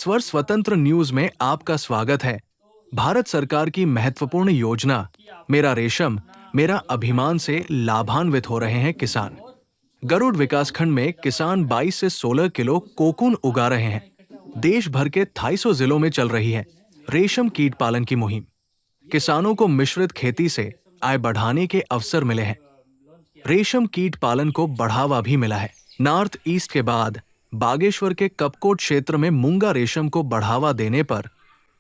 स्वर स्वतंत्र न्यूज में आपका स्वागत है। भारत सरकार की महत्वपूर्ण योजना मेरा रेशम मेरा अभिमान से लाभान्वित हो रहे हैं किसान। गरुड़ विकासखंड में किसान 22 से 16 किलो कोकून उगा रहे हैं। देश भर के 250 जिलों में चल रही है रेशम कीट पालन की मुहिम। किसानों को मिश्रित खेती से आय बढ़ाने के अवसर मिले हैं। रेशम कीट पालन को बढ़ावा भी मिला है। नॉर्थ ईस्ट के बाद बागेश्वर के कपकोट क्षेत्र में मूंगा रेशम को बढ़ावा देने पर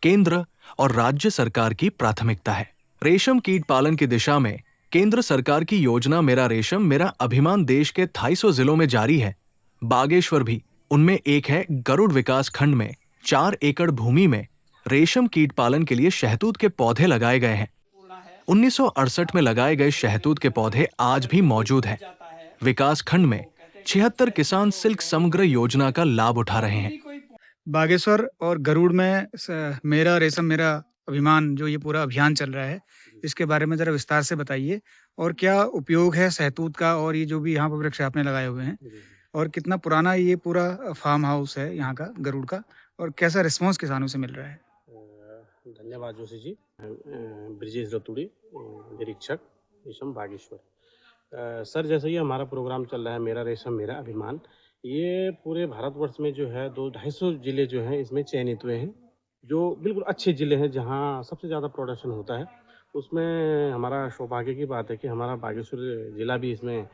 केंद्र और राज्य सरकार की प्राथमिकता है। रेशम कीट पालन की दिशा में केंद्र सरकार की योजना मेरा रेशम मेरा अभिमान देश के 250 जिलों में जारी है। बागेश्वर भी उनमें एक है। गरुड़ विकास खंड में 4 एकड़ भूमि में रेशम कीट पालन के लिए शहतूत के पौधे लगाए गए हैं। 1968 में लगाए गए शहतूत के पौधे आज भी मौजूद हैं। विकास खंड में 76 किसान सिल्क समग्र योजना का लाभ उठा रहे हैं। बागेश्वर और गरुड़ में मेरा रेशम मेरा अभिमान जो ये पूरा अभियान चल रहा है, इसके बारे में जरा विस्तार से बताइए। और क्या उपयोग है शहतूत का, और ये जो भी यहाँ पर वृक्ष आपने लगाए हुए हैं, और कितना पुराना ये पूरा फार्म हाउस है यहाँ का गरुड़ का, और कैसा रिस्पॉन्स किसानों से मिल रहा है? धन्यवाद जोशी जी। ब्रिजेश रतुड़ी, निरीक्षक रेशम बागेश्वर। सर, जैसे ही हमारा प्रोग्राम चल रहा है मेरा रेशम मेरा अभिमान, ये पूरे भारतवर्ष में जो है 200-250 जिले जो हैं इसमें चयनित हुए हैं, जो बिल्कुल अच्छे जिले हैं जहाँ सबसे ज़्यादा प्रोडक्शन होता है। उसमें हमारा सौभाग्य की बात है कि हमारा बागेश्वर जिला भी इसमें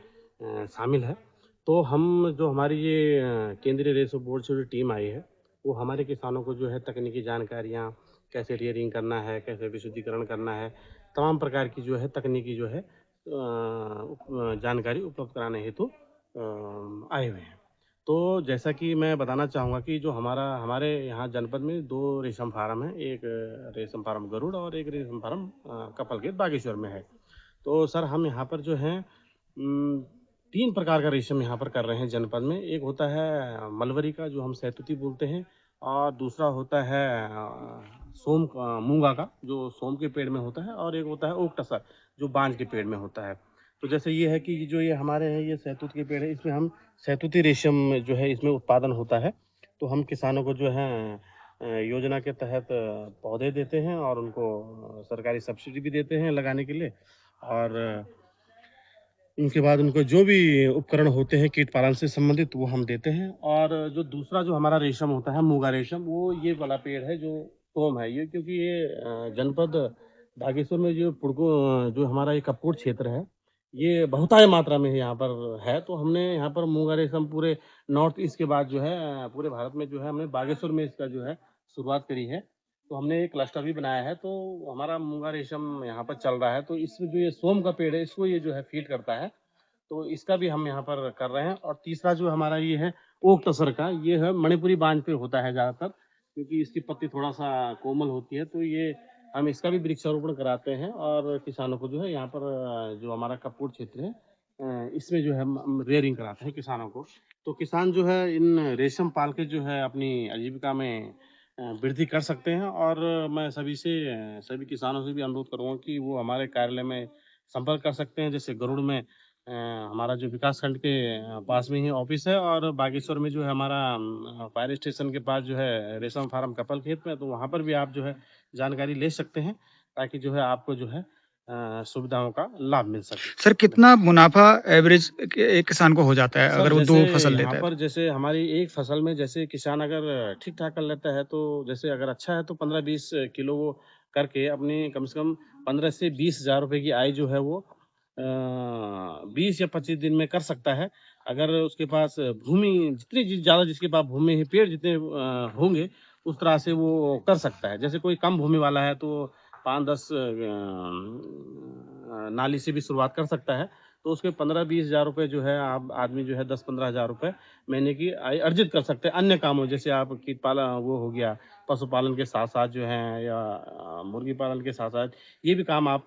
शामिल है। तो हम जो हमारी ये केंद्रीय रेशम बोर्ड से जो टीम आई है, वो हमारे किसानों को जो है तकनीकी जानकारियाँ, कैसे रियरिंग करना है, कैसे विशुद्धिकरण करना है, तमाम प्रकार की जो है तकनीकी जो है जानकारी उपलब्ध कराने हेतु आए हुए हैं। तो जैसा कि मैं बताना चाहूँगा कि जो हमारे यहाँ जनपद में 2 रेशम फार्म हैं, एक रेशम फार्म गरुड़ और एक रेशम फार्म कपलगेट बागेश्वर में है। तो सर, हम यहाँ पर जो है 3 प्रकार का रेशम यहाँ पर कर रहे हैं जनपद में। एक होता है मलबरी का, जो हम सहतूती बोलते हैं, और दूसरा होता है मूंगा का, जो सोम के पेड़ में होता है, और एक होता है ओक टसर, जो बांज के पेड़ में होता है। तो जैसे ये है कि जो ये हमारे हैं ये सहतूत के पेड़ है, इसमें हम सहतूती रेशम जो है इसमें उत्पादन होता है। तो हम किसानों को जो है योजना के तहत पौधे देते हैं और उनको सरकारी सब्सिडी भी देते हैं लगाने के लिए, और उनके बाद उनको जो भी उपकरण होते हैं कीट पालन से संबंधित वो हम देते हैं। और जो दूसरा जो हमारा रेशम होता है मूंगा रेशम, वो ये वाला पेड़ है जो सोम है ये, क्योंकि ये जनपद बागेश्वर में जो पुड़को जो हमारा ये कपकोट क्षेत्र है, ये बहुतायत मात्रा में यहाँ पर है। तो हमने यहाँ पर मूंगा रेशम पूरे नॉर्थ ईस्ट के बाद जो है पूरे भारत में जो है हमने बागेश्वर में इसका जो है शुरुआत करी है। तो हमने एक क्लस्टर भी बनाया है, तो हमारा मूंगा रेशम यहाँ पर चल रहा है। तो इसमें जो ये सोम का पेड़ है इसको ये जो है फीड करता है, तो इसका भी हम यहाँ पर कर रहे हैं। और तीसरा जो हमारा ये है ओक तसर का, ये है मणिपुरी बांज पे होता है ज़्यादातर, क्योंकि इसकी पत्ती थोड़ा सा कोमल होती है। तो ये हम इसका भी वृक्षारोपण कराते हैं और किसानों को जो है यहाँ पर जो हमारा कपकोट क्षेत्र है इसमें जो है हम रेयरिंग कराते हैं किसानों को। तो किसान जो है इन रेशम पाल के जो है अपनी आजीविका में वृद्धि कर सकते हैं। और मैं सभी किसानों से भी अनुरोध करूँगा कि वो हमारे कार्यालय में संपर्क कर सकते हैं। जैसे गरुड़ में हमारा जो विकास खंड के पास में ही ऑफिस है, और बागेश्वर में जो है हमारा फायर स्टेशन के पास जो है रेशम फार्म कपल खेत में, तो वहाँ पर भी आप जो है जानकारी ले सकते हैं, ताकि जो है आपको जो है सुविधाओं का लाभ मिल सके। सर, कितना मुनाफा एवरेज एक किसान को हो जाता है सर, अगर वो जैसे 2 फसल यहाँ लेता है पर तो? जैसे हमारी एक फसल में जैसे किसान अगर ठीक ठाक कर लेता है, तो जैसे अगर अच्छा है तो 15-20 किलो वो करके अपनी कम से कम 15 से 20 हजार रुपए की आय जो है वो 20 या 25 दिन में कर सकता है। अगर उसके पास भूमि जितनी ज़्यादा, जिसके पास भूमि है, पेड़ जितने होंगे, उस तरह से वो कर सकता है। जैसे कोई कम भूमि वाला है तो 5-10 नाली से भी शुरुआत कर सकता है। तो उसके 15-20 हजार रुपए जो है आप आदमी जो है 10-15 हजार रुपए महीने की आय अर्जित कर सकते हैं अन्य कामों, जैसे आप कीट पालन वो हो गया, पशुपालन के साथ साथ जो है, या मुर्गी पालन के साथ साथ ये भी काम आप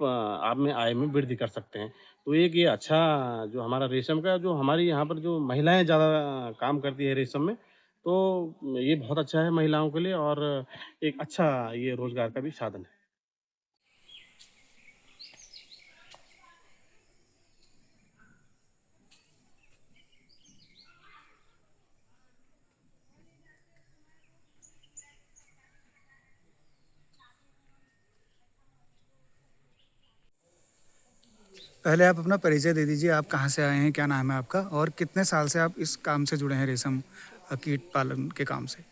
में आय में वृद्धि कर सकते हैं। तो एक ये अच्छा जो हमारा रेशम का, जो हमारी यहाँ पर जो महिलाएं ज़्यादा काम करती है रेशम में, तो ये बहुत अच्छा है महिलाओं के लिए, और एक अच्छा ये रोजगार का भी साधन है। पहले आप अपना परिचय दे दीजिए, आप कहाँ से आए हैं, क्या नाम है आपका और कितने साल से आप इस काम से जुड़े हैं रेशम कीट पालन के काम से?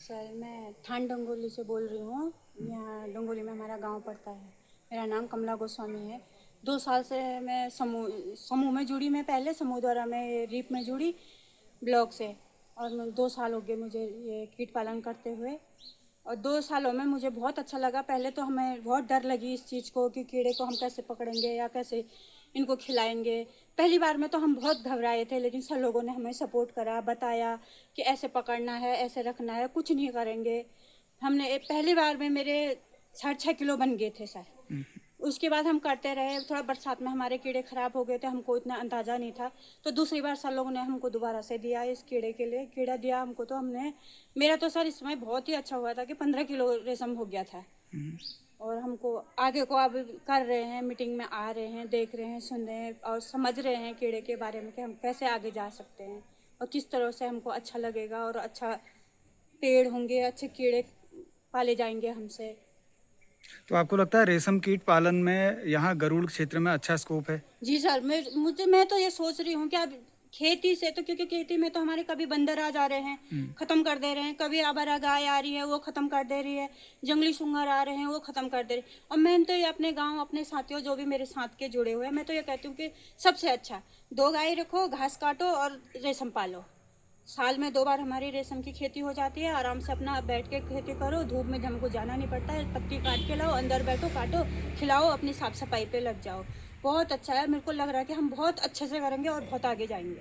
सर मैं थान डंगोली से बोल रही हूँ। यहाँ डंगोली में हमारा गांव पड़ता है। मेरा नाम कमला गोस्वामी है। 2 साल से मैं समूह में जुड़ी। मैं पहले समूह द्वारा मैं रीप में जुड़ी ब्लॉक से, और 2 साल हो गए मुझे ये कीट पालन करते हुए, और 2 सालों में मुझे बहुत अच्छा लगा। पहले तो हमें बहुत डर लगी इस चीज़ को कि कीड़े को हम कैसे पकड़ेंगे या कैसे इनको खिलाएंगे। पहली बार में तो हम बहुत घबराए थे, लेकिन सब लोगों ने हमें सपोर्ट करा, बताया कि ऐसे पकड़ना है, ऐसे रखना है, कुछ नहीं करेंगे। हमने पहली बार में मेरे 6.5 किलो बन गए थे सर। उसके बाद हम करते रहे। थोड़ा बरसात में हमारे कीड़े ख़राब हो गए थे, हमको इतना अंदाज़ा नहीं था। तो दूसरी बार सर लोगों ने हमको दोबारा से दिया इस कीड़े के लिए, कीड़ा दिया हमको। तो हमने, मेरा तो सर इस समय बहुत ही अच्छा हुआ था कि 15 किलो रेशम हो गया था। और हमको आगे को अब कर रहे हैं, मीटिंग में आ रहे हैं, देख रहे हैं, सुन रहे हैं और समझ रहे हैं कीड़े के बारे में कि हम कैसे आगे जा सकते हैं और किस तरह से हमको अच्छा लगेगा और अच्छा पेड़ होंगे, अच्छे कीड़े पाले जाएंगे हमसे। तो आपको लगता है रेशम कीट पालन में यहाँ गरुड़ क्षेत्र में अच्छा स्कोप है? जी सर, मैं तो ये सोच रही हूँ कि अब खेती से तो, क्योंकि खेती में तो हमारे कभी बंदर आ जा रहे हैं, खत्म कर दे रहे हैं, कभी आवारा गाय आ रही है वो खत्म कर दे रही है, जंगली सुंगर आ रहे हैं वो खत्म कर दे रही है। और मैं तो ये अपने गांव, अपने साथियों जो भी मेरे साथ के जुड़े हुए हैं, मैं तो ये कहती हूँ कि सबसे अच्छा 2 गाय रखो, घास काटो और रेशम पालो। साल में 2 बार हमारी रेशम की खेती हो जाती है। आराम से अपना बैठ के खेती करो, धूप में हमको जाना नहीं पड़ता है। पत्ती काट के लाओ, अंदर बैठो, काटो, खिलाओ, अपनी साफ सफाई पे लग जाओ। बहुत अच्छा है। मेरे को लग रहा है कि हम बहुत अच्छे से करेंगे और बहुत आगे जाएंगे।